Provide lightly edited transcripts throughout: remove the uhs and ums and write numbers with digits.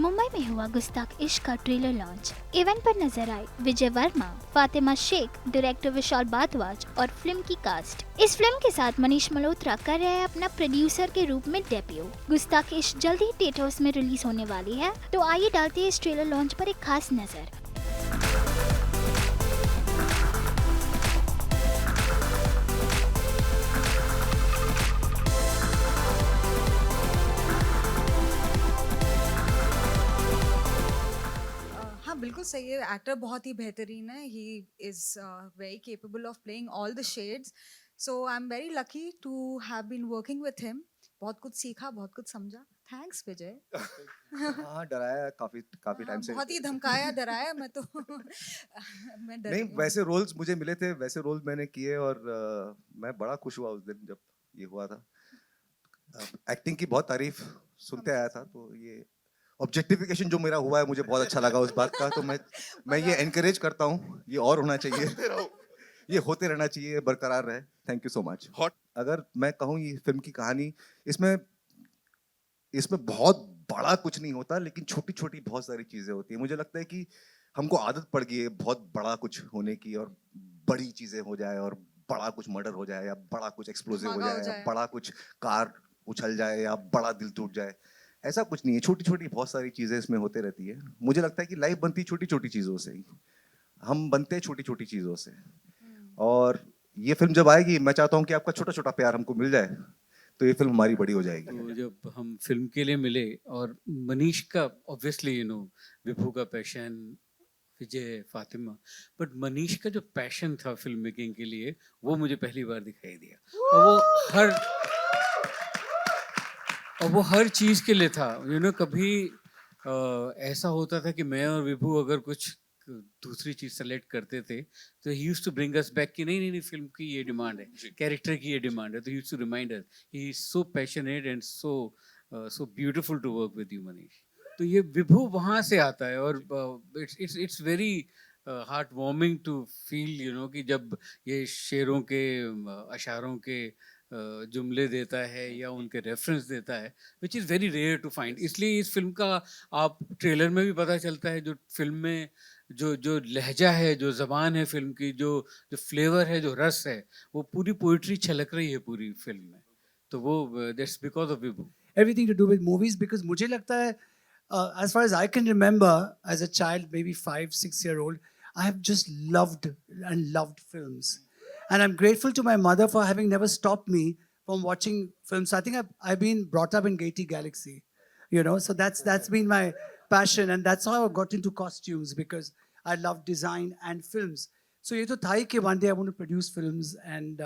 मुंबई में हुआ गुस्ताख इश्क का ट्रेलर लॉन्च। इवेंट पर नजर आए विजय वर्मा, फातिमा शेख, डायरेक्टर विशाल भारद्वाज और फिल्म की कास्ट। इस फिल्म के साथ मनीष मल्होत्रा कर रहे हैं अपना प्रोड्यूसर के रूप में डेब्यू। गुस्ताख इश्क जल्द ही थिएटर्स में रिलीज होने वाली है, तो आइए डालते हैं इस ट्रेलर लॉन्च पर एक खास नजर। हाँ, बिल्कुल सही है। एक्टर बहुत ही बेहतरीन है। He is very capable of playing all the shades. So I am very lucky to have been working with him. बहुत कुछ सीखा, बहुत कुछ समझा। थैंक्स विजय। हाँ, डराया काफ़ी काफ़ी हाँ, टाइम से। बहुत ही धमकाया, डराया मैं तो। मैं नहीं, डरी हूँ। वैसे रोल्स मुझे मिले थे, वैसे रोल मैंने किए और मैं बड़ा खुश हुआ उस दिन जब ये हुआ था। एक्टिंग की बहुत तारीफ सुनते आया था, तो ये ऑब्जेक्टिफिकेशन जो मेरा हुआ है मुझे बहुत अच्छा लगा उस बात का। तो मैं ये मजा एनकरेज करता हूँ, ये और होना चाहिए। ये होते रहना चाहिए, बरकरार रहे। Thank you so much. Hot अगर मैं कहूँ ये फिल्म की कहानी, इसमें इसमें बहुत बड़ा कुछ नहीं होता, लेकिन छोटी छोटी बहुत सारी चीजें होती है। मुझे लगता है कि हमको आदत पड़ गई है बहुत बड़ा कुछ होने की, और बड़ी चीजें हो जाए, और बड़ा कुछ मर्डर हो जाए, या बड़ा कुछ एक्सप्लोसिव हो धमाका हो जाए, या जाए। बड़ा कुछ कार उछल जाए, या बड़ा दिल टूट जाए। ऐसा कुछ नहीं है, छोटी छोटी बहुत सारी चीजें इसमें होते रहती है। मुझे लगता है कि लाइफ बनती छोटी छोटी चीजों से ही, हम बनते हैं छोटी छोटी चीजों से। और ये फिल्म जब आएगी, मैं चाहता हूँ कि आपका छोटा छोटा प्यार हमको मिल जाए, तो ये फिल्म हमारी बड़ी हो जाएगी। तो जब हम फिल्म के लिए मिले और मनीष का ऑब्वियसली विभू का passion, Vijay, Fatima, but Manish का जो पैशन था फिल्म मेकिंग के लिए वो मुझे पहली बार दिखाई दिया। और वो हर चीज़ के लिए था। कभी ऐसा होता था कि मैं और विभू अगर कुछ दूसरी चीज़ सेलेक्ट करते थे तो he used to bring us back कि नहीं नहीं नहीं, फिल्म की ये डिमांड है, कैरेक्टर की ये डिमांड है, तो he used to remind us. He is so passionate and so beautiful to work with you Manish. तो ये विभू वहाँ से आता है, और it's very heart warming to feel कि जब ये शेरों के अशारों के जुमले देता है या उनके रेफरेंस देता है, which is very rare to find. इसलिए इस फिल्म का आप ट्रेलर में भी पता चलता है, जो फिल्म में जो जो लहजा है, जो ज़बान है फिल्म की, जो जो फ्लेवर है, जो रस है, वो पूरी पोइट्री छलक रही है पूरी फिल्म में। तो वो that's because of Vibhu. Everything to do with movies, because मुझे लगता है as far as I can remember as a child, maybe 5-6 year old, I have just loved and loved films, and I'm grateful to my mother for having never stopped me from watching films. I think I've been brought up in Gaiety Galaxy, so that's been my passion, and that's how I got into costumes, because I love design and films. So ये तो था ही कि one day I want to produce films, and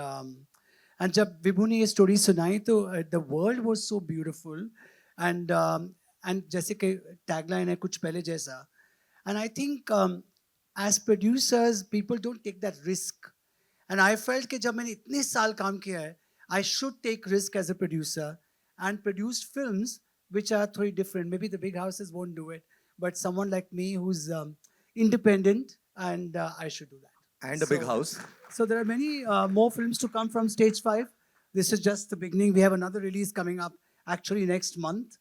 जब विभू ने ये story सुनाई तो the world was so beautiful, and जैसे कि टैगलाइन है कुछ पहले जैसा, and I think as producers people don't take that risk, and I felt कि जब मैंने इतने साल काम किया है, I should take risk as a producer and produce films which are totally different. Maybe the big houses won't do it, but someone like me who's independent, and I should do that. And a big house. So there are many more films to come from Stage 5. This is just the beginning. We have another release coming up actually next month.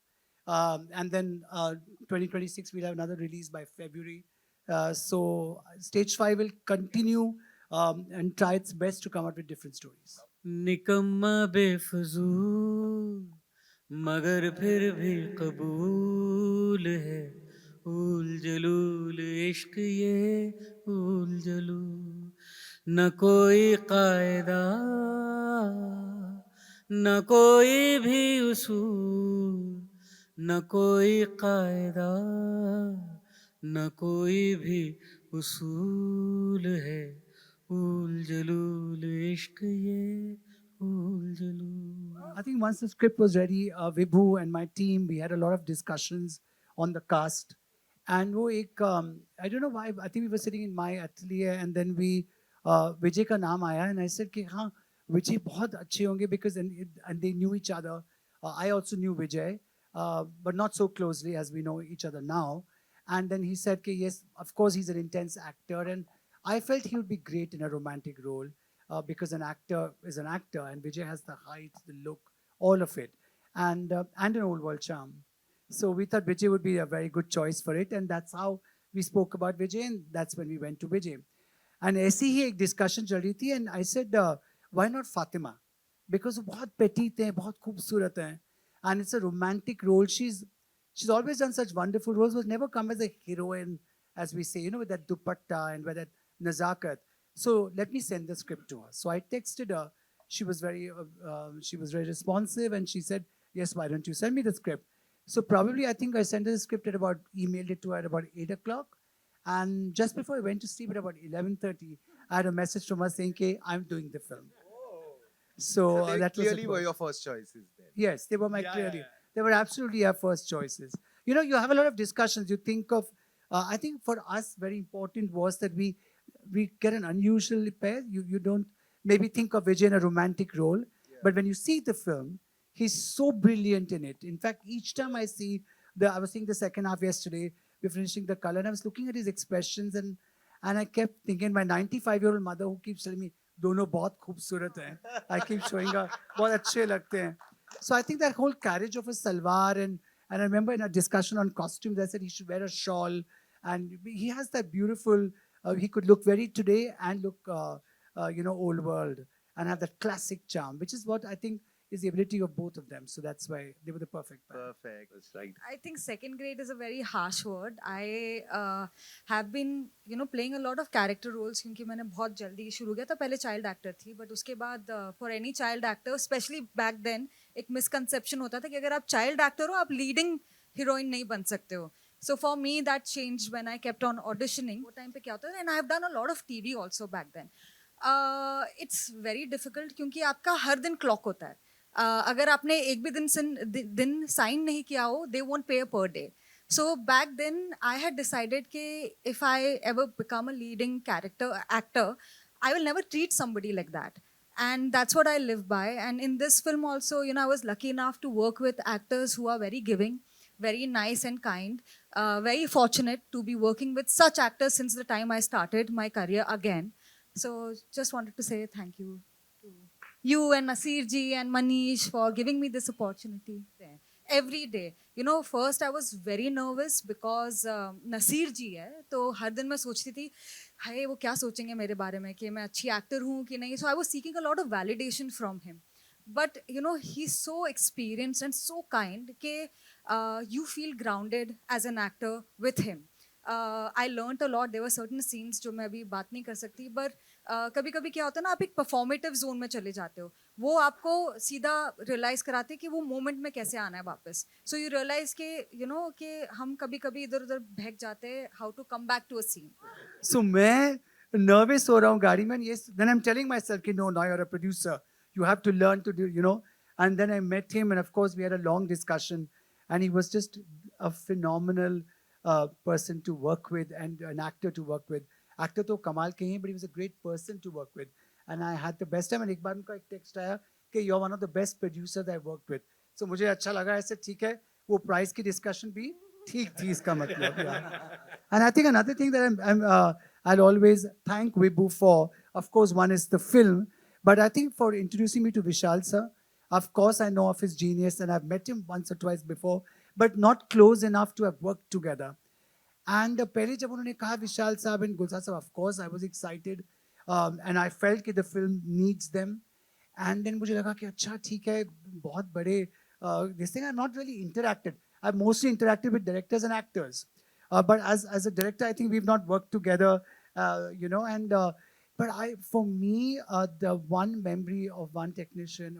And then 2026, we'll have another release by February. So Stage 5 will continue and try its best to come out with different stories. निकम्मा बेफजूल मगर फिर भी कबूल है, ऊल जलूल इश्क ये ऊल जलूल। न कोई कायदा न कोई भी उसूल, न कोई कायदा न कोई भी उसूल है, ऊल जलूल इश्क ये ऊल जलूल। I think once the script was ready, Vibhu and my team, we had a lot of discussions on the cast. And वो एक, I don't know why, I think we were sitting in my atelier, and then विजय का नाम आया, and I said कि हाँ, विजय बहुत अच्छे होंगे, because and they knew each other. I also knew Vijay, but not so closely as we know each other now. And then he said कि yes, of course he's an intense actor, and I felt he would be great in a romantic role. Because an actor is an actor, and Vijay has the height, the look, all of it, and an old world charm. So we thought Vijay would be a very good choice for it, and that's how we spoke about Vijay, and that's when we went to Vijay. And ऐसी ही एक discussion चल रही थी, and I said, why not Fatima? Because वो बहुत petite हैं, बहुत खूबसूरत हैं, and it's a romantic role. She's always done such wonderful roles, but never come as a heroine, as we say, with that dupatta and with that nazakat. So let me send the script to her. So I texted her. She was very responsive, and she said, yes, why don't you send me the script? So probably I think I sent her the script emailed it to her at about 8 o'clock. And just before I went to sleep at about 11:30, I had a message from her saying, "Okay, I'm doing the film." So they that was clearly it. were your first choices then. Yes, they were they were absolutely our first choices. You have a lot of discussions. You think of, I think for us, very important was that we get an unusual pair. You don't maybe think of Vijay in a romantic role, but when you see the film, he's so brilliant in it. In fact, each time I was seeing the second half yesterday, we're finishing the color, and I was looking at his expressions, and I kept thinking, my 95-year-old mother who keeps telling me, "Dono bahut khoobsurat hain." I keep showing her, "Bahut अच्छे लगते हैं." So I think that whole carriage of a salwar, and I remember in a discussion on costumes, I said he should wear a shawl, and he has that beautiful. He could look very today and look, old world, and have that classic charm, which is what I think is the ability of both of them. So that's why they were the perfect pair. Perfect. That's right. I think second grade is a very harsh word. I have been, playing a lot of character roles क्योंकि मैंने बहुत जल्दी शुरू किया था. पहले child actor थी, but उसके बाद for any child actor, especially back then, एक misconception होता था कि अगर आप child actor हो, आप leading heroine नहीं बन सकते हो. So for me, that changed when I kept on auditioning. वो time पे क्या होता था? And I have done a lot of TV also back then. It's very difficult क्योंकि आपका हर दिन clock होता है. अगर आपने एक भी दिन साइन नहीं किया हो, they won't pay per day. So back then, I had decided कि if I ever become a leading actor, I will never treat somebody like that. And that's what I live by. And in this film also, I was lucky enough to work with actors who are very giving, very nice and kind, very fortunate to be working with such actors since the time I started my career again. So just wanted to say thank you to you and Nasir ji and Manish for giving me this opportunity there. Every day. First I was very nervous because Nasir ji है, तो हर दिन मैं सोचती थी, हाय वो क्या सोचेंगे मेरे बारे में कि मैं अच्छी एक्टर हूँ कि नहीं. So I was seeking a lot of validation from him. But, he's so experienced and so kind that you feel grounded as an actor with him. I learned a lot. There were certain scenes जो मैं अभी बात नहीं कर सकती, but कभी-कभी क्या होता है ना, आप एक performative zone में चले जाते हो. वो आपको सीधा realize कराते हैं कि वो moment में कैसे आना है वापस. So you realize कि हम कभी-कभी इधर-उधर बहक जाते हैं, how to come back to a scene. So मैं nervous हो रहा हूँ गाड़ी में. Yes, then I'm telling myself कि no, now you're a producer. You have to learn to do, And then I met him, and of course we had a long discussion, and he was just a phenomenal person to work with and an actor to work with. Actor तो कमाल के हैं, but he was a great person to work with, and I had the best time. And एक बार उनका एक text आया कि you're one of the best producers I've worked with. So मुझे अच्छा लगा. ऐसे ठीक है, वो price की discussion भी ठीक थी इसका मतलब. And I think another thing that I'll always thank Vibhu for, of course, one is the film, but I think for introducing me to Vishal sir. Of course, I know of his genius, and I've met him once or twice before, but not close enough to have worked together. And पहले जब उन्होंने कहा विशाल साहब and Gulzar साहब, of course I was excited, and I felt that the film needs them. And then मुझे लगा कि अच्छा ठीक है, बहुत बड़े this thing. I've not really interacted. I've mostly interacted with directors and actors, but as a director, I think we've not worked together, and. But for me, the one memory of one technician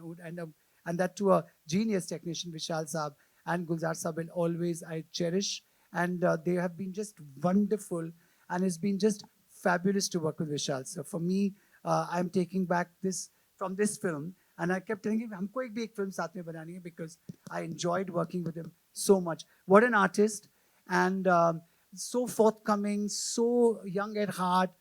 and that to a genius technician, Vishal Saab and Gulzar Saab, will always I cherish. And they have been just wonderful, and it's been just fabulous to work with Vishal. So for me, I'm taking back this from this film, and I kept telling him, "हमको एक भी एक film साथ में बनानी है," because I enjoyed working with him so much. What an artist, and so forthcoming, so young at heart.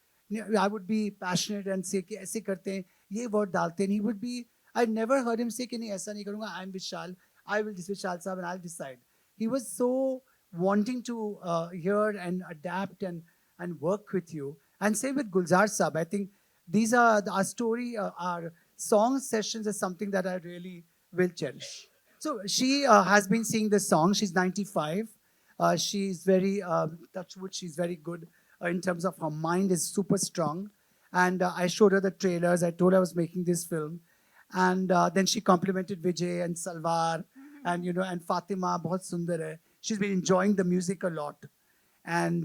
I would be passionate and say कि ऐसे करते हैं, ये word डालते हैं. He would be. I never heard him say कि नहीं ऐसा नहीं करूँगा. I'm Vishal. I will this Vishal Saab and I'll decide. He was so wanting to hear and adapt and work with you. And same with Gulzar Saab. I think these are our story, our song sessions is something that I really will cherish. So she has been singing this song. She's 95. She's very touch wood. She's very good in terms of her mind is super strong. And I showed her the trailers. I told her I was making this film, and then she complimented Vijay and Salvar, and and Fatima. बहुत सुंदर है. She's been enjoying the music a lot, and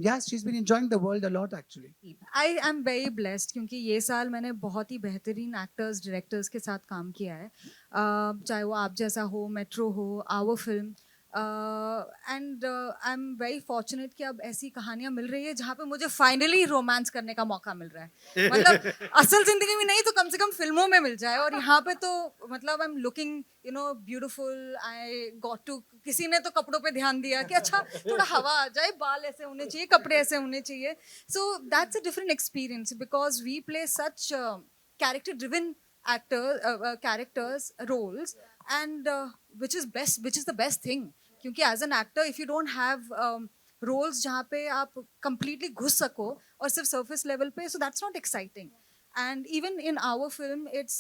yes, she's been enjoying the world a lot actually. I am very blessed क्योंकि ये साल मैंने बहुत ही बेहतरीन एक्टर्स डायरेक्टर्स के साथ काम किया है चाहे वो आप जैसा हो मेट्रो हो our film and I am very fortunate कि अब ऐसी कहानियाँ मिल रही है जहाँ पे मुझे फाइनली रोमांस करने का मौका मिल रहा है मतलब असल ज़िंदगी में नहीं तो कम से कम फिल्मों में मिल जाए और यहाँ पे तो मतलब I am looking beautiful I got to किसी ने तो कपड़ों पे ध्यान दिया कि अच्छा थोड़ा हवा आ जाए बाल ऐसे होने चाहिए कपड़े ऐसे होने चाहिए so that's a different experience because we play such character driven characters roles and which is the best thing क्योंकि as an actor if you don't have roles जहाँ पे आप completely घुस सको और सिर्फ surface level पे so that's not exciting and even in our film it's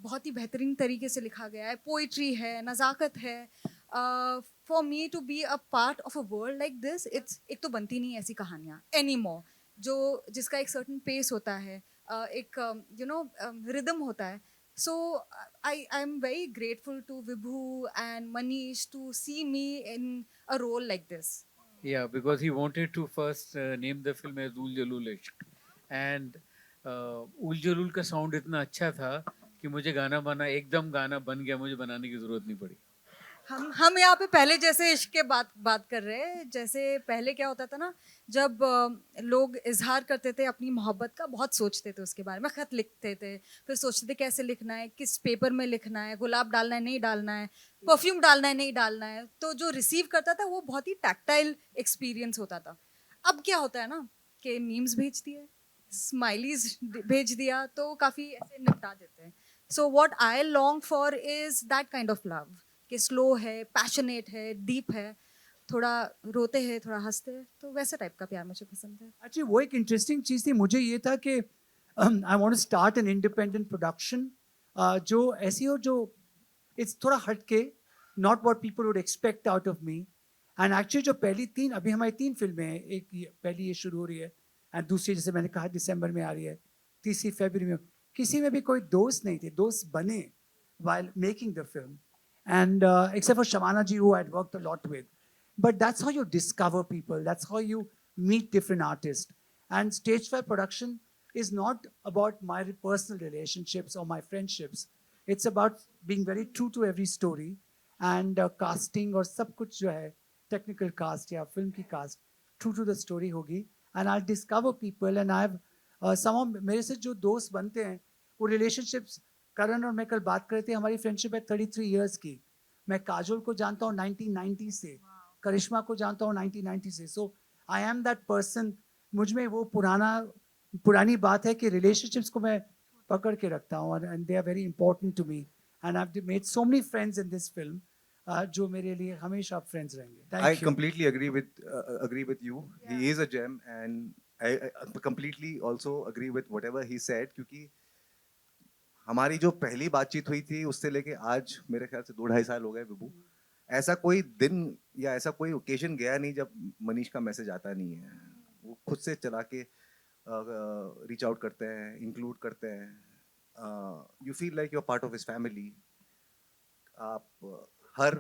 बहुत ही बेहतरीन तरीके से लिखा गया है पोइट्री है नज़ाकत है for me to be a part of a world like this it's एक तो बनती नहीं ऐसी कहानियाँ एनी मोर जिसका एक सर्टन पेस होता है एक रिदम होता है so I am very grateful to Vibhu and Manish to see me in a role like this. Yeah, because he wanted to first name the film as Ul Jalul Ishq, and Ul Jalul का sound इतना अच्छा था कि मुझे गाना एकदम गाना बन गया मुझे बनाने की जरूरत नहीं पड़ी. हम यहाँ पे पहले जैसे इश्क के बात कर रहे हैं जैसे पहले क्या होता था ना जब लोग इजहार करते थे अपनी मोहब्बत का बहुत सोचते थे उसके बारे में खत लिखते थे फिर सोचते थे कैसे लिखना है किस पेपर में लिखना है गुलाब डालना है नहीं डालना है परफ्यूम डालना है नहीं डालना है तो जो रिसीव करता था वो बहुत ही टैक्टाइल एक्सपीरियंस होता था अब क्या होता है ना कि मीम्स भेज दिए स्माइलीज भेज दिया तो काफ़ी ऐसे निपटा देते हैं so what I long for is that kind of love कि स्लो है पैशनेट है डीप है थोड़ा रोते हैं थोड़ा हंसते हैं तो वैसे टाइप का प्यार मुझे पसंद है एक्चुअली वो एक इंटरेस्टिंग चीज़ थी मुझे ये था कि I want to start an independent production जो ऐसी हो जो इट्स थोड़ा हट के not what people would expect out of me and actually जो पहली तीन अभी हमारी 3 फिल्में हैं पहली ये शुरू हो रही है एंड दूसरी जैसे मैंने कहा दिसंबर में आ रही है तीसरी फरवरी में किसी में भी कोई दोस्त नहीं थे दोस्त बने while making the film and except for Shamana ji who I'd worked a lot with but that's how you discover people that's how you meet different artists and stage 5 production is not about my personal relationships or my friendships it's about being very true to every story and casting और सब कुछ जो है technical cast या film की cast true to the story होगी and I'll discover people and I've some of मेरे से जो दोस्त बनते हैं वो relationships करण और मैं कल बात कर रहे थे हमारी फ्रेंडशिप है 33 इयर्स की मैं काजोल को जानता हूँ 1990 से करिश्मा को जानता हूँ 1990 से सो आई एम दैट पर्सन मुझ में वो पुरानी बात है कि रिलेशनशिप्स को मैं पकड़ के रखता हूँ and they are very important to me and I have made so many friends in this film जो मेरे लिए हमेशा फ्रेंड्स रहेंगे I completely agree with you. He is a gem, and I completely also agree with whatever he said. क्योंकि हमारी जो पहली बातचीत हुई थी उससे लेके आज मेरे ख्याल से 2-2.5 साल हो गए विभू ऐसा कोई दिन या ऐसा कोई ओकेजन गया नहीं जब मनीष का मैसेज आता नहीं है वो खुद से चला के रीच आउट करते हैं इंक्लूड करते हैं you feel like you are part of his family आप हर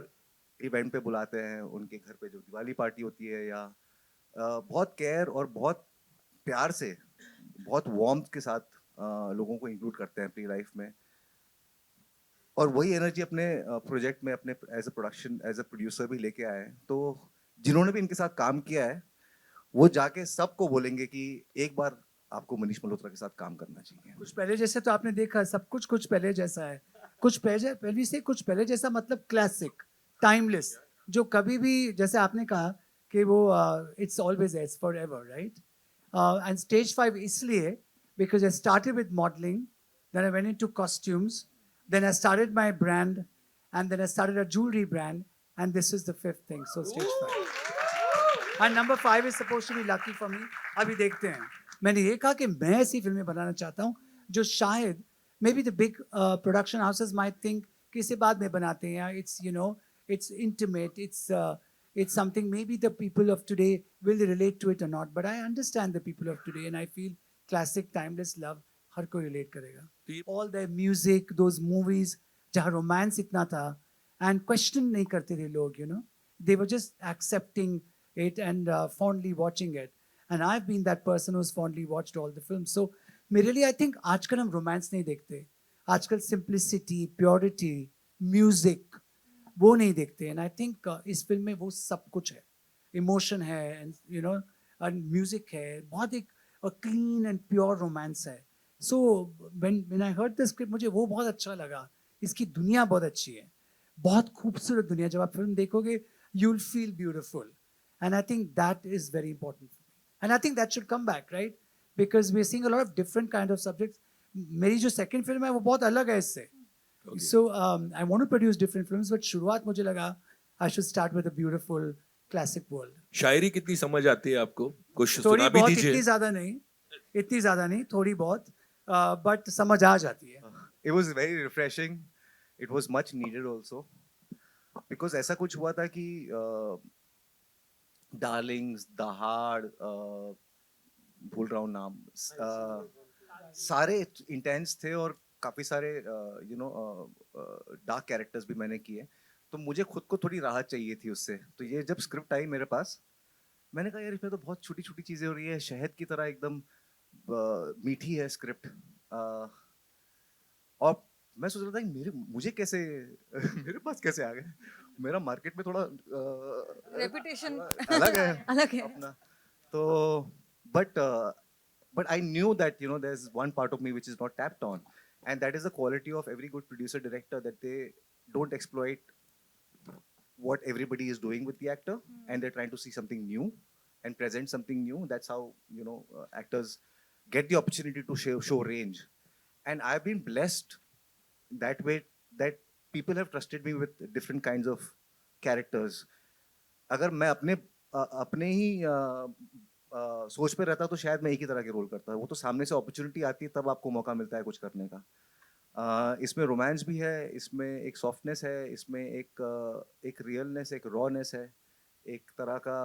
इवेंट पे बुलाते हैं उनके घर पे जो दिवाली पार्टी होती है या बहुत केयर और बहुत प्यार से बहुत वार्मथ के साथ लोगों को इंक्लूड करते हैं अपनी लाइफ में और वही एनर्जी अपने प्रोजेक्ट में अपने एज अ प्रोड्यूसर भी लेके आए तो जिन्होंने भी इनके साथ काम किया है वो जाके सबको बोलेंगे कि एक बार आपको मनीष मल्होत्रा के साथ काम करना चाहिए कुछ पहले जैसे तो आपने देखा सब कुछ पहले जैसा है कुछ पहले से कुछ पहले जैसा मतलब क्लासिक टाइमलेस जो कभी भी जैसे आपने कहा कि वो it's always as forever right and stage 5 इसलिए because I started with modeling, then I went into costumes, then I started my brand, and then I started a jewelry brand, and this is the 5th thing, so stage 5. And number 5 is supposed to be lucky for me. अभी देखते हैं मैंने ये कहा कि मैं ऐसी फिल्में बनाना चाहता हूँ जो शायद maybe the big production houses might think कि इसे बाद में बनाते हैं, it's you know it's intimate, it's something maybe the people of today will relate to it or not, but I understand the people of today and I feel classic timeless love हर कोई relate करेगा. All their music, those movies जहाँ romance इतना था and question नहीं करते थे लोग, you know, they were just accepting it and fondly watching it. And I've been that person who's fondly watched all the films. So मेरे लिए I think आजकल हम romance नहीं देखते. आजकल simplicity, purity, music वो नहीं देखते. And I think इस फिल्म में वो सब कुछ है. Emotion है and you know and music है. बहुत एक a clean and pure romance है. So when I heard the script मुझे वो बहुत अच्छा लगा. इसकी दुनिया बहुत अच्छी है. बहुत खूबसूरत दुनिया. जब आप फिल्म देखोगे you'll feel beautiful. And I think that is very important for me. And I think that should come back, right? Because we're seeing a lot of different kind of subjects. मेरी जो second film है वो बहुत अलग है इससे. So I want to produce different films, but शुरुआत मुझे लगा I should start with a beautiful classic world. शायरी कितनी समझ आती है आपको? कुछ थोड़ी सुना भी बहुत, दीजिए. इतनी ज़्यादा नहीं, थोड़ी बहुत, but समझ आ जाती है. It was very refreshing. It was much needed also. Because ऐसा कुछ हुआ था कि डार्लिंग्स, दहाड़, भूल रहा हूँ नाम, सारे इंटेंस थे और काफ़ी सारे यू नो डार्क कैरेक्टर्स भी मैंने किए. तो मुझे खुद को थोड़ी राहत चाहिए थी उससे. तो ये जब स्क्रिप्ट आई मेरे पास, मैंने कहा यार इसमें तो बहुत छोटी छोटी चीज़ें हो रही है, शहद की तरह एकदम मीठी है स्क्रिप्ट. और मैं सोच रहा था कि मुझे कैसे मेरे पास कैसे आ गए. मेरा मार्केट में थोड़ा रेपुटेशन अलग है अलग है. अपना. तो but I knew that you know there's one part of me which is not tapped on, and that is the quality of every good producer director, that they don't exploit what everybody is doing with the actor, and they're trying to see something new and present something new. That's how you know actors get the opportunity to show range. And I've been blessed that way, that people have trusted me with different kinds of characters. अगर मैं अपने ही सोच पे रहता तो शायद मैं एक ही तरह के रोल करता. वो तो सामने से अपॉर्चुनिटी आती है तब आपको मौका मिलता है कुछ करने का. इसमें रोमांस भी है, इसमें एक सॉफ्टनेस है, इसमें एक रियलनेस, एक रॉनेस है, एक तरह का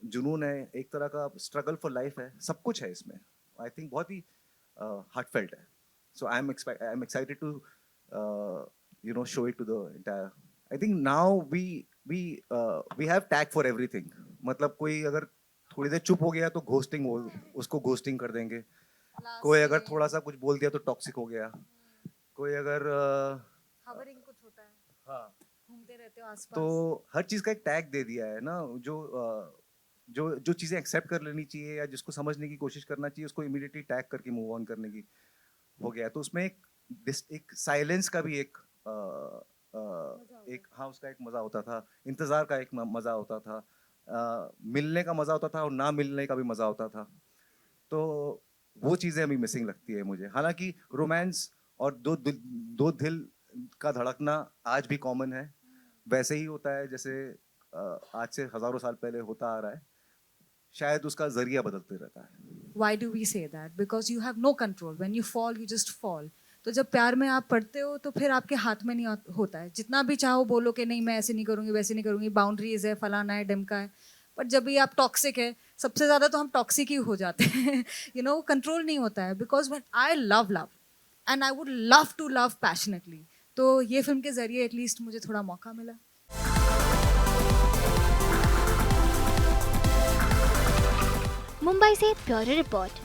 जुनून है, एक तरह का स्ट्रगल फॉर लाइफ है. सब कुछ है इसमें. आई थिंक बहुत ही हार्टफेल्ट है. So I'm excited to you know show it to the entire. I think now we have tag for everything. मतलब कोई अगर थोड़ी देर चुप हो गया तो घोस्टिंग, उसको घोस्टिंग कर देंगे. कोई अगर थोड़ा सा कुछ बोल दिया तो टॉक्सिक हो गया. कोई अगर हवरिंग कुछ होता है, हाँ, घूमते रहते हो आसपास. तो हर चीज का एक टैग दे दिया है ना. जो चीजें एक्सेप्ट कर लेनी चाहिए या जिसको समझने की कोशिश करना चाहिए उसको इमीडिएटली टैग करके मूव ऑन करने की हो गया. तो उसमें एक साइलेंस का भी एक हाँ उसका एक मजा होता था, इंतजार का एक मजा होता था, मिलने का मजा होता था और ना मिलने का भी मजा होता था. तो वो चीजें अभी मिसिंग लगती है मुझे. हालांकि रोमांस और दो दिल का धड़कना आज भी कॉमन है. वैसे ही होता है जैसे आज से हजारों साल पहले होता आ रहा है. शायद उसका जरिया बदलते रहता है. Why do we say that? Because you have no control. When you fall, you just fall. तो जब प्यार में आप पड़ते हो तो फिर आपके हाथ में नहीं होता है. जितना भी चाहो बोलो कि नहीं मैं ऐसे नहीं करूँगी, वैसे नहीं करूँगी, बाउंड्रीज है, फलाना है, ढमका है. पर जब भी आप टॉक्सिक है, सबसे ज़्यादा तो हम टॉक्सिक ही हो जाते हैं. यू नो, कंट्रोल नहीं होता है. Because when I love and I would love to love passionately. तो ये फिल्म के जरिए एटलीस्ट मुझे थोड़ा मौका मिला. मुंबई से ब्यूरो रिपोर्ट.